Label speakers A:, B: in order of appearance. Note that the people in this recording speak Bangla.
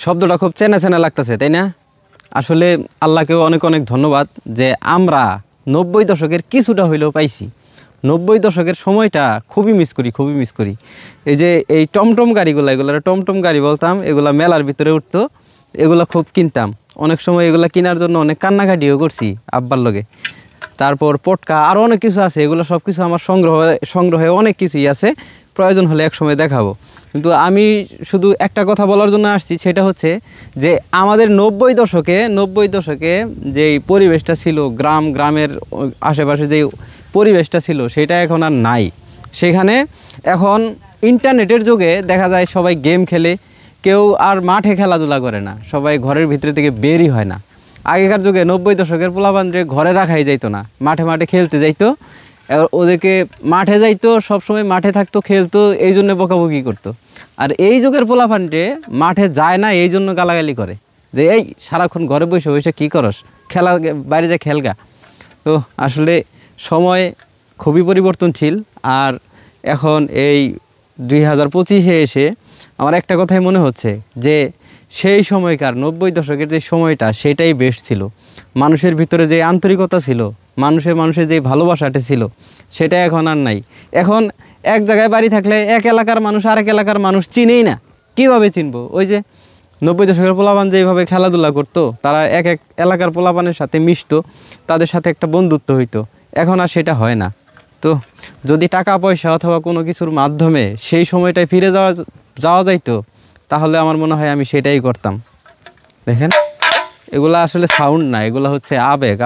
A: শব্দটা খুব চেনা চেনা লাগতেছে, তাই না? আসলে আল্লাহকেও অনেক অনেক ধন্যবাদ যে আমরা 90 দশকের কিছুটা হইলেও পাইছি। 90 দশকের সময়টা খুবই মিস করি, খুবই মিস করি। এই যে এই টমটম গাড়িগুলো, এগুলো টমটম গাড়ি বলতাম, এগুলো মেলার ভিতরে উঠতো, এগুলো খুব কিনতাম। অনেক সময় এগুলো কেনার জন্য অনেক কান্নাকাটিও করছি আব্বার লগে। তারপর পটকা আরও অনেক কিছু আছে, এগুলো সব কিছু আমার সংগ্রহে অনেক কিছুই আছে, প্রয়োজন হলে এক সময় দেখাবো। কিন্তু আমি শুধু একটা কথা বলার জন্য আসছি, সেটা হচ্ছে যে আমাদের 90 দশকে যেই পরিবেশটা ছিল, গ্রামের আশেপাশে যেই পরিবেশটা ছিল, সেটা এখন আর নাই। সেখানে এখন ইন্টারনেটের যুগে দেখা যায় সবাই গেম খেলে, কেউ আর মাঠে খেলাধুলা করে না, সবাই ঘরের ভিতরে থেকে বেরই হয় না। আগেকার যুগে 90 দশকের পোলাপানরে ঘরে রাখাই যাইতো না, মাঠে মাঠে খেলতে যাইতো। ওদেরকে মাঠে যাইতো, সবসময় মাঠে থাকতো, খেলতো, এই জন্য বকাবকি করতো। আর এই যুগের পোলাপানরে মাঠে যায় না, এই জন্য গালাগালি করে যে এই সারাক্ষণ ঘরে বসে বসে কী করস, বাইরে যা খেলগা। তো আসলে সময় খুবই পরিবর্তনশীল। আর এখন এই 2025-এ এসে আমার একটা কথাই মনে হচ্ছে যে সেই সময়কার 90 দশকের যে সময়টা, সেটাই বেস্ট ছিল। মানুষের ভিতরে যে আন্তরিকতা ছিল, মানুষের যে ভালোবাসাটা ছিল, সেটা এখন আর নাই। এখন এক জায়গায় বাড়ি থাকলে এক এলাকার মানুষ আরেক এলাকার মানুষ চিনেই না। কিভাবে চিনবো? ওই যে 90 দশকের পোলাপান যেভাবে খেলাধুলা করতো, তারা এক এক এলাকার পোলাপানের সাথে মিশতো, তাদের সাথে একটা বন্ধুত্ব হইতো। এখন আর সেটা হয় না। তো যদি টাকা পয়সা অথবা কোনো কিছুর মাধ্যমে সেই সময়টায় ফিরে যাওয়া যাইতো, তাহলে আমার মনে হয় আমি সেটাই করতাম। দেখেন, এগুলা আসলে সাউন্ড না, এগুলা হচ্ছে আবেগ।